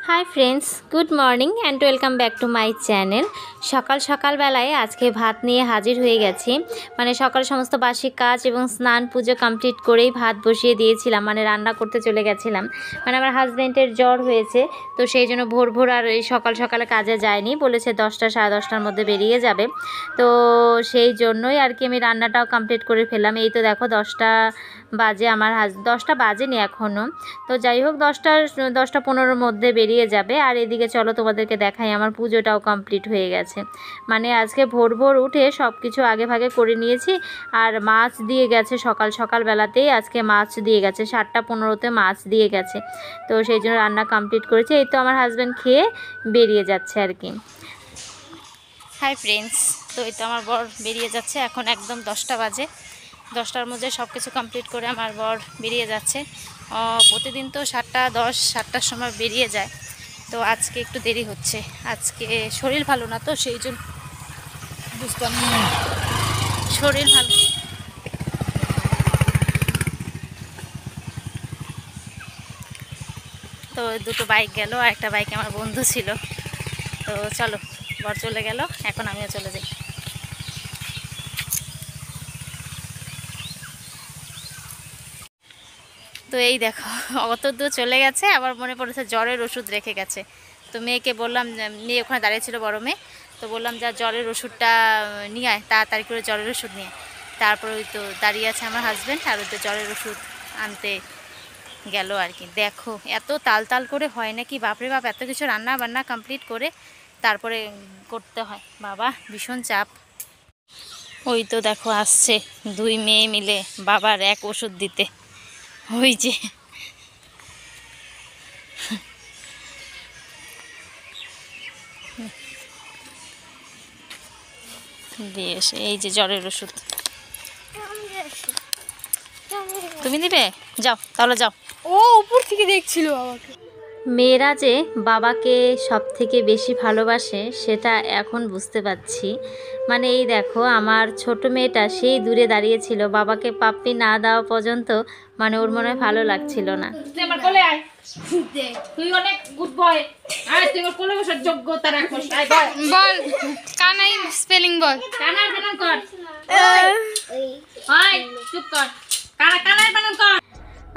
High friends good morning and welcome back to my channel. सकाल सकाल बेलाय आज के भात निये हाजिर हो गेছি। মানে সকাল সমস্ত বাসি কাজ এবং স্নান পুজো কমপ্লিট করেই ভাত বসিয়ে দিয়েছিলাম, মানে রান্না করতে চলে গেছিলাম। মানে আমার হাজবেন্ডের জ্বর হয়েছে, তো সেই জন্য ভোর ভোর আর এই সকাল সকালে কাজে যায়নি, বলেছে 10টা সাড়ে 10টার মধ্যে বেরিয়ে যাবে। তো সেই জন্যই আর কি আমি রান্নাটাও কমপ্লিট করে ফেললাম। এই তো দেখো 10টা বাজে, আমার 10টা বাজেনি এখনও। তো যাই হোক 10টা 15-র মধ্যে বেরিয়ে যাবে। আর এদিকে চলো তোমাদেরকে দেখাই, আমার পুজোটাও কমপ্লিট হয়ে গেছে। মানে আজকে ভোর ভোর উঠে সব কিছু আগে ভাগে করে নিয়েছি। আর মাছ দিয়ে গেছে সকাল সকাল বেলাতেই, আজকে মাছ দিয়ে গেছে 7টা 15-তে মাছ দিয়ে গেছে। তো সেই জন্য রান্না কমপ্লিট করেছি। এই তো আমার হাজব্যান্ড খেয়ে বেরিয়ে যাচ্ছে আর কি। হাই ফ্রেন্ডস, তো এই তো আমার বর বেরিয়ে যাচ্ছে, এখন একদম 10টা বাজে। 10টার মধ্যে সব কিছু কমপ্লিট করে আমার বর বেরিয়ে যাচ্ছে। প্রতিদিন তো 7টা 10 7টার সময় বেরিয়ে যায়, তো আজকে একটু দেরি হচ্ছে। আজকে শরীর ভালো না, তো সেই জন্য বুঝতাম শরীর ভালো। তো দুটো বাইক গেল, আর একটা বাইকে আমার বন্ধু ছিল। তো চলো, বর চলে গেল, এখন আমিও চলে যাই। তো এই দেখো অত দূর চলে গেছে, আবার মনে পড়েছে জ্বরের ওষুধ রেখে গেছে। তো মেয়েকে বললাম, মেয়ে ওখানে দাঁড়িয়েছিল বড় মেয়ে, তো বললাম যা জ্বরের ওষুধটা নিয়ে আয়, তাড়াতাড়ি করে জ্বরের ওষুধ নিয়ে। তারপর ওই তো দাঁড়িয়ে আছে আমার হাজব্যান্ড, আর ওই তো জ্বরের ওষুধ আনতে গেল আর কি। দেখো এত তাল তাল করে হয় নাকি, বাপরে বাপ, এত কিছু রান্না বান্না কমপ্লিট করে তারপরে করতে হয়, বাবা ভীষণ চাপ। ওই তো দেখো আসছে দুই মেয়ে মিলে বাবার এক ওষুধ দিতে। ওই যে দিয়ে এসে এই যে জ্বরের ওষুধ। তুমি দিবে? যাও তাহলে যাও। ও উপর থেকে দেখছিল বাবাকে। মেয়েরা যে বাবাকে সব থেকে বেশি ভালোবাসে সেটা এখন বুঝতে পারছি। মানে এই দেখো আমার ছোট মেয়েটা সেই দূরে দাঁড়িয়েছিল, বাবাকে পাপ্পি না দেওয়া পর্যন্ত মানে ওর মনে হয় ভালো লাগছিল না। আমার কোলে আয়, তুই অনেক গুড বয়, আয় তুই আমার কোলে বসার যোগ্যতা রাখিস। আয় বল কানাই স্পেলিং বল। কানার বানান কর, আয় চুপ কর, কানার বানান কর।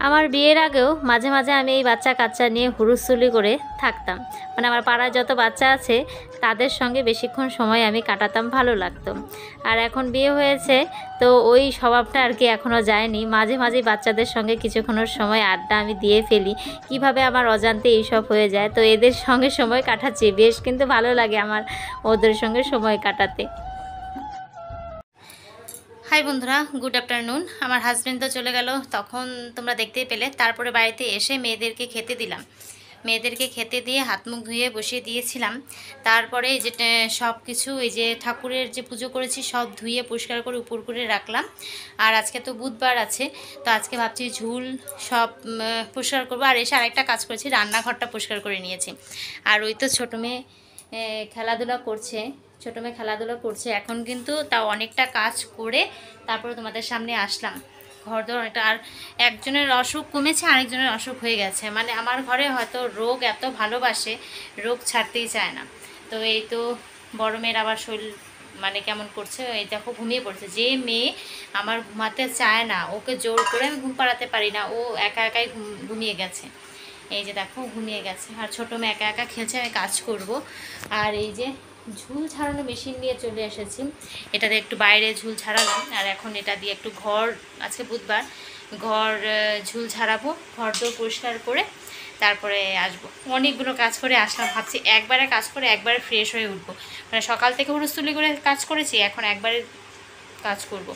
আমার বিয়ের আগেও মাঝে মাঝে আমি এই বাচ্চা কাচ্চা নিয়ে হুড়ুস্থুলি করে থাকতাম। মানে আমার পাড়ায় যত বাচ্চা আছে তাদের সঙ্গে বেশিক্ষণ সময় আমি কাটাতাম, ভালো লাগতো। আর এখন বিয়ে হয়েছে, তো ওই স্বভাবটা আর কি এখনও যায়নি। মাঝে মাঝে বাচ্চাদের সঙ্গে কিছুক্ষণের সময় আড্ডা আমি দিয়ে ফেলি, কিভাবে আমার অজান্তে এইসব হয়ে যায়। তো এদের সঙ্গে সময় কাটাচ্ছি, বেশ কিন্তু ভালো লাগে আমার ওদের সঙ্গে সময় কাটাতে। হাই বন্ধুরা, গুড আফটারনুন। আমার হাজব্যান্ড তো চলে গেল, তখন তোমরা দেখতেই পেলে। তারপরে বাড়িতে এসে মেয়েদেরকে খেতে দিলাম, মেয়েদেরকে খেতে দিয়ে হাত মুখ ধুয়ে বসিয়ে দিয়েছিলাম। তারপরে এই যে সব কিছু, এই যে ঠাকুরের যে পুজো করেছি সব ধুয়ে পরিষ্কার করে উপর করে রাখলাম। আর আজকে তো বুধবার আছে, তো আজকে ভাবছি ঝুল সব পরিষ্কার করবো। আর এসে আরেকটা কাজ করেছি, রান্নাঘরটা পরিষ্কার করে নিয়েছি। আর ওই তো ছোটো মেয়ে খেলাধুলা করছে, ছোটো মেয়ে খেলাধুলা করছে এখন, কিন্তু তাও অনেকটা কাজ করে তারপরে তোমাদের সামনে আসলাম। ঘর দর অনেকটা, আর একজনের অসুখ কমেছে, আরেকজনের অসুখ হয়ে গেছে। মানে আমার ঘরে হয়তো রোগ এত ভালোবাসে, রোগ ছাড়তেই চায় না। তো এই তো বড় মেয়ের আবার শরীর মানে কেমন করছে, এই দেখো ঘুমিয়ে পড়ছে। যে মেয়ে আমার ঘুমাতে চায় না, ওকে জোর করে আমি ঘুম পাড়াতে পারি না, ও একা একাই ঘুমিয়ে গেছে। এই যে দেখো ঘুমিয়ে গেছে। আর ছোটো মেয়ে একা একা খেলছে, আমি কাজ করব। আর এই যে ঝুল ছাড়ানো মেশিন নিয়ে চলে এসেছি, এটাতে একটু বাইরে ঝুল ছাড়ালাম। আর এখন এটা দিয়ে একটু ঘর, আজকে বুধবার, ঘর ঝুল ছাড়াবো, ঘর দোর পরিষ্কার করে তারপরে আসবো। অনেকগুলো কাজ করে আসলাম, ভাবছি একবারে কাজ করে একবারে ফ্রেশ হয়ে উঠবো। মানে সকাল থেকে হুড়স্থুলি করে কাজ করেছি, এখন একবারে কাজ করব।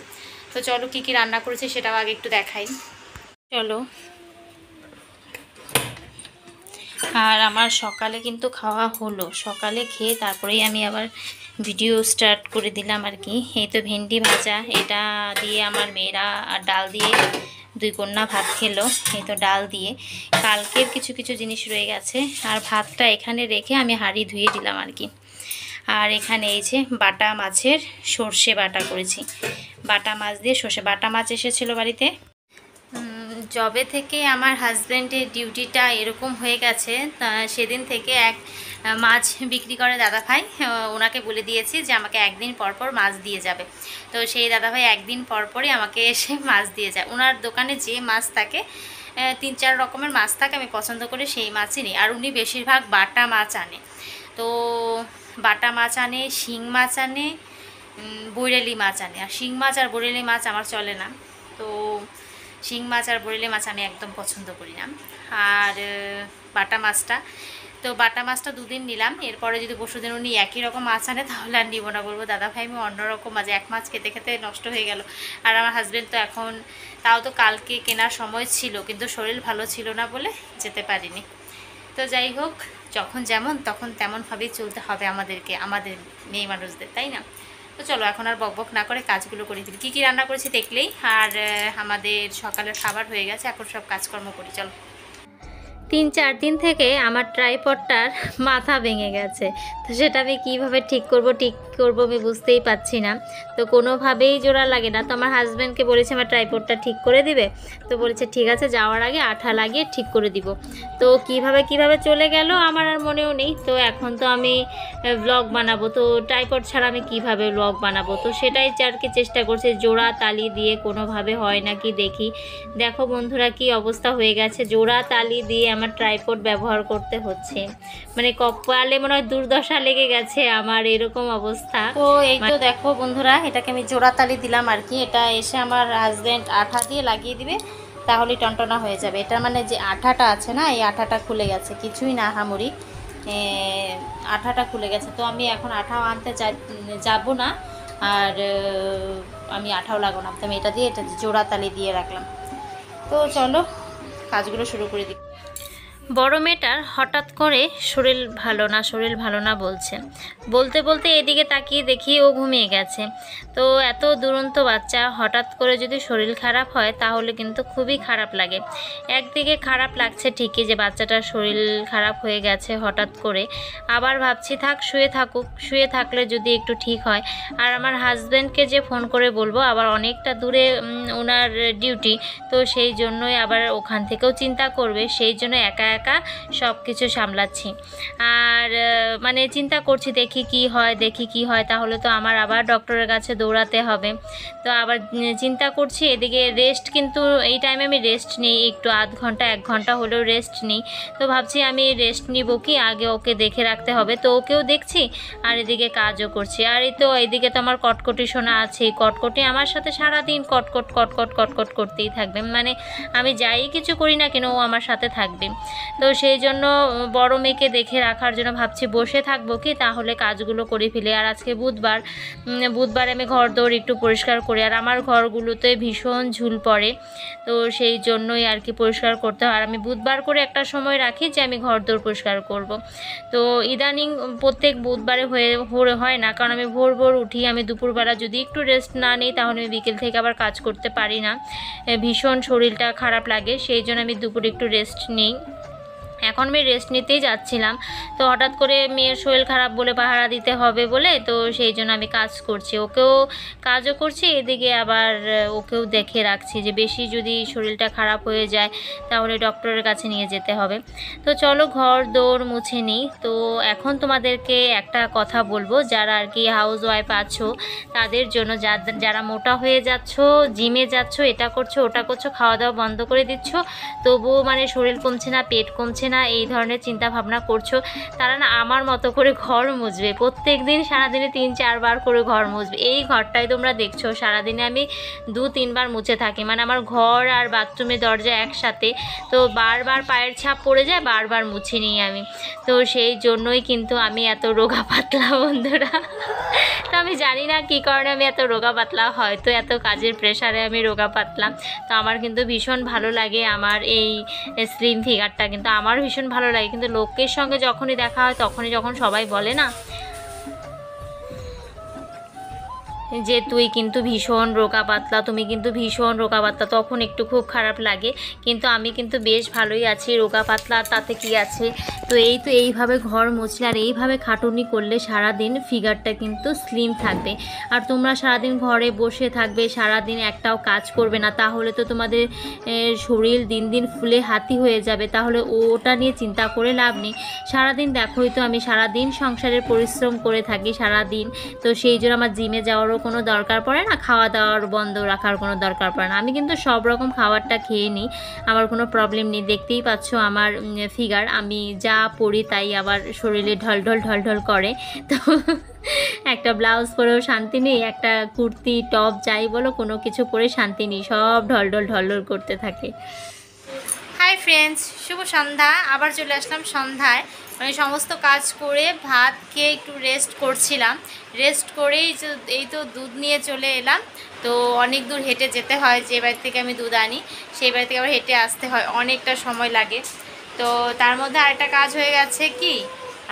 তো চলো কী কী রান্না করেছি সেটাও আগে একটু দেখাই, চলো। আর আমার সকালে কিন্তু খাওয়া হলো, সকালে খেয়ে তারপরেই আমি আবার ভিডিও স্টার্ট করে দিলাম আর কি। এই তো ভেন্ডি ভাজা, এটা দিয়ে আমার মেয়েরা আর ডাল দিয়ে দুই কন্যা ভাত খেলো। এই তো ডাল দিয়ে, কালকের কিছু কিছু জিনিস রয়ে গেছে, আর ভাতটা এখানে রেখে আমি হাঁড়ি ধুয়ে দিলাম আর কি। আর এখানে এই যে বাটা মাছের সর্ষে বাটা করেছি, বাটা মাছ দিয়ে সর্ষে। বাটা মাছ এসেছিলো বাড়িতে, জবে থেকে আমার হাজব্যান্ডের ডিউটিটা এরকম হয়ে গেছে, সেদিন থেকে এক মাছ বিক্রি করে দাদাভাই, ওনাকে বলে দিয়েছি যে আমাকে একদিন পর পর মাছ দিয়ে যাবে। তো সেই দাদাভাই একদিন পর পরই আমাকে এসে মাছ দিয়ে যায়। ওনার দোকানে যে মাছ থাকে 3-4 রকমের মাছ থাকে, আমি পছন্দ করে সেই মাছই নিই। আর উনি বেশিরভাগ বাটা মাছ আনে, তো বাটা মাছ আনে, শিং মাছ আনে, বৈরালি মাছ আনে। আর শিং মাছ আর বৈরালি মাছ আমার চলে না, তো শিং মাছ আর বৈরালি মাছ আমি একদম পছন্দ করি না। আর বাটা মাছটা, তো বাটা মাছটা 2 দিন নিলাম, এরপরে যদি পরশুদিন উনি একই রকম মাছ আনে তাহলে আর নিব না, বলবো দাদা ভাই আমি অন্যরকম মাছ, এক মাছ খেতে খেতে নষ্ট হয়ে গেল। আর আমার হাজব্যান্ড তো এখন, তাও তো কালকে কেনার সময় ছিল, কিন্তু শরীর ভালো ছিল না বলে যেতে পারিনি। তো যাই হোক, যখন যেমন তখন তেমনভাবেই চলতে হবে আমাদেরকে, আমাদের মেয়ে মানুষদের, তাই না? তো চলো এখন আর বকবক না করে কাজগুলো করে দিই। কী কী রান্না করেছি দেখলেই, আর আমাদের সকালের খাবার হয়ে গেছে, এখন সব কাজকর্ম করি। চলো। 3-4 দিন থেকে আমার ট্রাইপডটার মাথা ভেঙে গেছে, তো সেটা আমি কীভাবে ঠিক করব আমি বুঝতেই পারছি না। তো কোনোভাবেই জোড়া লাগে না। তো আমার হাজব্যান্ডকে বলেছি আমার ট্রাইপডটা ঠিক করে দিবে, তো বলেছে ঠিক আছে, যাওয়ার আগে আঠা লাগিয়ে ঠিক করে দিব। তো কিভাবে চলে গেল আমার আর মনেও নেই। তো এখন তো আমি ব্লগ বানাবো, তো ট্রাইপড ছাড়া আমি কিভাবে ব্লগ বানাবো, তো সেটাই আর কি চেষ্টা করছি, জোড়া তালি দিয়ে কোনোভাবে হয় নাকি দেখি। দেখো বন্ধুরা কি অবস্থা হয়ে গেছে, জোড়া তালি দিয়ে আমার ট্রাইপড ব্যবহার করতে হচ্ছে, মানে কপালে মনে হয় দুর্দশা লেগে গেছে আমার, এরকম অবস্থা। তো এই তো দেখো বন্ধুরা, এটাকে আমি জোড়া তালি দিলাম আর কি। এটা এসে আমার হাজব্যান্ড আঠা দিয়ে লাগিয়ে দিবে, তাহলে টনটনা হয়ে যাবে। এটা মানে যে আঠাটা আছে না, এই আঠাটা খুলে গেছে, কিছুই না হামুরি, আঠাটা খুলে গেছে। তো আমি এখন আঠাও আনতে যাব না, আর আমি আঠাও লাগাবো না, তো আমি এটা জোড়া তালি দিয়ে রাখলাম। তো চলো কাজগুলো শুরু করে দিই। বড় মেয়েটার হঠাৎ করে শরীর ভালো না বলতে এদিকে তাকিয়ে দেখি ও ঘুমিয়ে গেছে। তো এত দুরন্ত বাচ্চা হঠাৎ করে যদি শরীর খারাপ হয় তাহলে কিন্তু খুবই খারাপ লাগে। একদিকে খারাপ লাগছে ঠিকই যে বাচ্চাটার শরীর খারাপ হয়ে গেছে হঠাৎ করে, আবার ভাবছি থাক শুয়ে থাকলে যদি একটু ঠিক হয়। আর আমার হাজব্যান্ডকে যে ফোন করে বলবো, আবার অনেকটা দূরে ওনার ডিউটি, তো সেই জন্যই আবার ওখান থেকেও চিন্তা করবে, সেই জন্য একা সব কিছু সামলাচ্ছি। আর মানে চিন্তা করছি দেখি কি হয়, তাহলে তো আমার আবার ডক্টরের কাছে দৌড়াতে হবে। তো আবার চিন্তা করছি এদিকে রেস্ট, কিন্তু এই টাইমে আমি রেস্ট নিই একটু, 1 ঘন্টা হলেও রেস্ট নিই। তো ভাবছি আমি রেস্ট নিব কি, আগে ওকে দেখে রাখতে হবে, তো ওকেও দেখছি আর এদিকে কাজও করছি। আর এই তো এইদিকে তো আমার কটকটি শোনা আছে, কটকটি আমার সাথে সারাদিন কটকট করতেই থাকবে, মানে আমি যাই কিছু করি না কেন ও আমার সাথে থাকবে। তো সেই জন্য বড় মেয়েকে দেখে রাখার জন্য ভাবছি বসে থাকবো কি, তাহলে কাজগুলো করে ফেলি। আর আজকে বুধবার আমি ঘর দৌড় একটু পরিষ্কার করি, আর আমার ঘরগুলোতে ভীষণ ঝুল পড়ে, তো সেই জন্যই আর কি পরিষ্কার করতে হয়। আর আমি বুধবার করে একটা সময় রাখি যে আমি ঘর দৌড় পরিষ্কার করব। তো ইদানিং প্রত্যেক বুধবারে হয় না, কারণ আমি ভোর উঠি, আমি দুপুরবেলা যদি একটু রেস্ট না নিই তাহলে আমি বিকেল থেকে আবার কাজ করতে পারি না, ভীষণ শরীরটা খারাপ লাগে, সেই জন্য আমি দুপুরে একটু রেস্ট নিই। এখন আমি রেস্ট নিতেই যাচ্ছিলাম, তো হঠাৎ করে মেয়ের শরীর খারাপ বলে পাহারা দিতে হবে বলে, তো সেই জন্য আমি কাজ করছি, ওকেও কাজও করছি, এদিকে আবার ওকেও দেখে রাখছি যে বেশি যদি শরীরটা খারাপ হয়ে যায় তাহলে ডক্টরের কাছে নিয়ে যেতে হবে। তো চলো ঘর দৌড় মুছে নিই। তো এখন তোমাদেরকে একটা কথা বলবো, যারা আর কি হাউস ওয়াইফ আছো তাদের জন্য, যারা মোটা হয়ে যাচ্ছ, জিমে যাচ্ছ, এটা করছো ওটা করছো, খাওয়া দাওয়া বন্ধ করে দিচ্ছ, তবুও মানে শরীর কমছে না, পেট কমছে না, এই ধরনের চিন্তা ভাবনা করছো, তারা না আমার মতো করে ঘর মুছবে, প্রত্যেক দিন সারাদিনে 3-4 বার করে ঘর মুছবে। এই ঘরটাই তোমরা দেখছো সারাদিনে আমি 2-3 বার মুছে থাকি, মানে আমার ঘর আর বাথরুমের দরজা একসাথে, তো বারবার পায়ের ছাপ পড়ে যায়, বারবার মুছে নিই আমি। তো সেই জন্যই কিন্তু আমি এত রোগা পাতলা বন্ধুরা। তো আমি জানি না কী কারণে আমি এত রোগা পাতলা, হয়তো এত কাজের প্রেশারে আমি রোগা পাতলা। তো আমার কিন্তু ভীষণ ভালো লাগে আমার এই স্লিম ফিগারটা, কিন্তু আমার ভীষণ ভালো লাগে, কিন্তু লোকের সঙ্গে যখনই দেখা হয় তখনই যখন সবাই বলে না যে তুই কিন্তু ভীষণ রোগা পাতলা, তুমি কিন্তু ভীষণ রোগা পাতলা, তখন একটু খুব খারাপ লাগে। কিন্তু আমি কিন্তু বেশ ভালোই আছি, রোগা পাতলা, তাতে কি আছে। তো এইভাবে ঘর মুছলে আর এইভাবে খাটুনি করলে সারাদিন ফিগারটা কিন্তু স্লিম থাকবে। আর তোমরা সারাদিন ঘরে বসে থাকবে, সারাদিন একটাও কাজ করবে না, তাহলে তো তোমাদের শরীর দিন দিন ফুলে হাতি হয়ে যাবে। তাহলে ওটা নিয়ে চিন্তা করে লাভ নেই। সারাদিন দেখোই তো আমি সারাদিন সংসারের পরিশ্রম করে থাকি সারাদিন, তো সেই জন্য আমার জিমে যাওয়ারও কোনো দরকার পড়ে না, খাওয়া দাওয়ার বন্ধ রাখার কোনো দরকার পড়ে না। আমি কিন্তু সব রকম খাবারটা খেয়ে নিই, আমার কোনো প্রবলেম নেই। দেখতেই পাচ্ছ আমার ফিগার, আমি যা পরি তাই আবার শরীরে ঢলঢল করে। তো একটা ব্লাউজ পরেও শান্তি নেই, একটা কুর্তি টপ যাই বলো কোনো কিছু পরে শান্তি নেই, সব ঢলঢল করতে থাকে। হাই ফ্রেন্ডস, শুভ সন্ধ্যা। আবার চলে আসলাম সন্ধ্যায়, মানে সমস্ত কাজ করে ভাত খেয়ে একটু রেস্ট করছিলাম। রেস্ট করেই এই তো দুধ নিয়ে চলে এলাম। তো অনেক দূর হেঁটে যেতে হয়, যে বাড়ি থেকে আমি দুধ আনি সেই বাড়ি থেকে আবার হেঁটে আসতে হয়, অনেকটা সময় লাগে। তো তার মধ্যে আরেকটা কাজ হয়ে গেছে কি,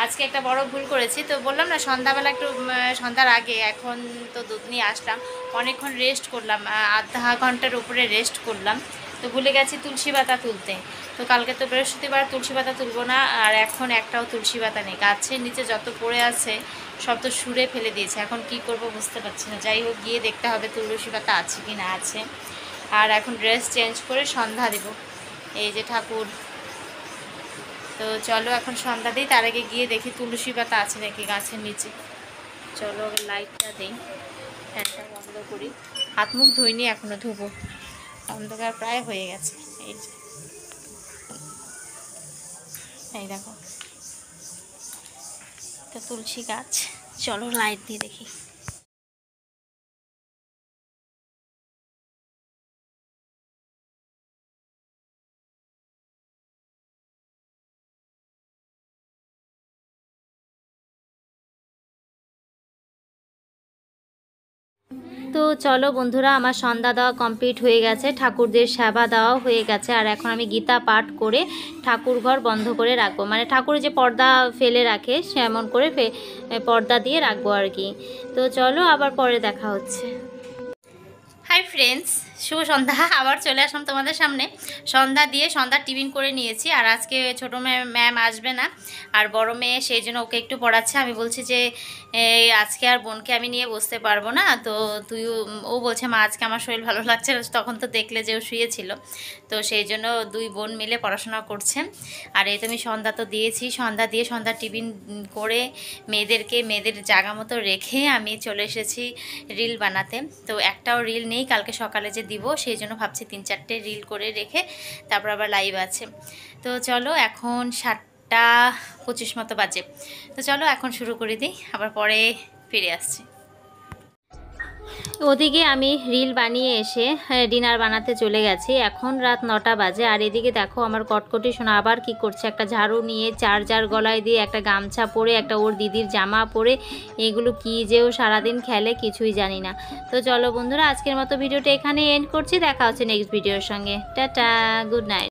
আজকে একটা বড় ভুল করেছি। তো বললাম না সন্ধ্যাবেলা একটু সন্ধ্যার আগে এখন তো দুধ নিয়ে আসলাম, অনেকক্ষণ রেস্ট করলাম, আধা ঘন্টার উপরে রেস্ট করলাম। তো ভুলে গেছি তুলসী পাতা তুলতে। তো কালকে তো বৃহস্পতিবার, তুলসী পাতা তুলবো না। আর এখন একটাও তুলসী পাতা নেই, গাছের নিচে যত পড়ে আছে সব তো সুরে ফেলে দিয়েছে। এখন কি করব বুঝতে পারছি না। যাই হোক, গিয়ে দেখতে হবে তুলসী পাতা আছে কি না আছে। আর এখন ড্রেস চেঞ্জ করে সন্ধ্যা দেব, এই যে ঠাকুর। তো চলো এখন সন্ধ্যা দিই, তার আগে গিয়ে দেখি তুলসী পাতা আছে নাকি গাছের নিচে। চলো লাইটটা দিই, ফ্যানটা বন্ধ করি। হাত মুখ ধুইনি, এখনও ধুবো, অন্ধকার প্রায় হয়ে গেছে। এই দেখো, তো তুলসী গাছ। চলো লাইট দিয়ে দেখি। তো চলো বন্ধুরা, আমার সন্ধ্যা দেওয়া কমপ্লিট হয়ে গেছে, ঠাকুরদের সেবা দেওয়া হয়ে গেছে। আর এখন আমি গীতা পাঠ করে ঠাকুর ঘর বন্ধ করে রাখবো, মানে ঠাকুর যে পর্দা ফেলে রাখে সেমন করে পর্দা দিয়ে রাখবো আর কি। তো চলো আবার পরে দেখা হচ্ছে। হাই ফ্রেন্ডস, শুভ সন্ধ্যা। আবার চলে আসলাম তোমাদের সামনে সন্ধ্যা দিয়ে। সন্ধ্যার টিফিন করে নিয়েছি। আর আজকে ছোটো ম্যাম আসবে না, আর বড় মেয়ে, সেই জন্য ওকে একটু পড়াচ্ছে। আমি বলছি যে আজকে আর বোনকে আমি নিয়ে বসতে পারবো না, তো ও বলছে মা আজকে আমার শরীর ভালো লাগছে। তখন তো দেখলে যে ও শুয়েছিল, তো সেই জন্য দুই বোন মিলে পড়াশোনা করছে। আর এই তো আমি সন্ধ্যা তো দিয়েছি, সন্ধ্যা দিয়ে সন্ধ্যার টিফিন করে মেয়েদের জায়গা মতো রেখে আমি চলে এসেছি রিল বানাতে। তো একটাও রিল নেই, কালকে সকালে যে দিব সেই জন্য ভাবছি 3-4টে রিল করে রেখে তারপর আবার লাইভ আছে। তো চলো এখন 7:25 মতো বাজে। তো চলো এখন শুরু করে দিই, আবার পরে ফিরে আসছি। ওদিকে আমি রিল বানিয়ে এসে ডিনার বানাতে চলে গেছি। এখন রাত 9টা বাজে। আর এদিকে দেখো আমার কটকটি শোনা আবার কি করছে, একটা ঝাড়ু নিয়ে চার্জার গলায় দিয়ে একটা গামছা পরে একটা ওর দিদির জামা পরে, এগুলো কি যে ও সারাদিন খেলে কিছুই জানি না। তো চলো বন্ধুরা, আজকের মতো ভিডিওটা এখানে এন্ড করছি, দেখা হচ্ছে নেক্সট ভিডিওর সঙ্গে। Tata, good night.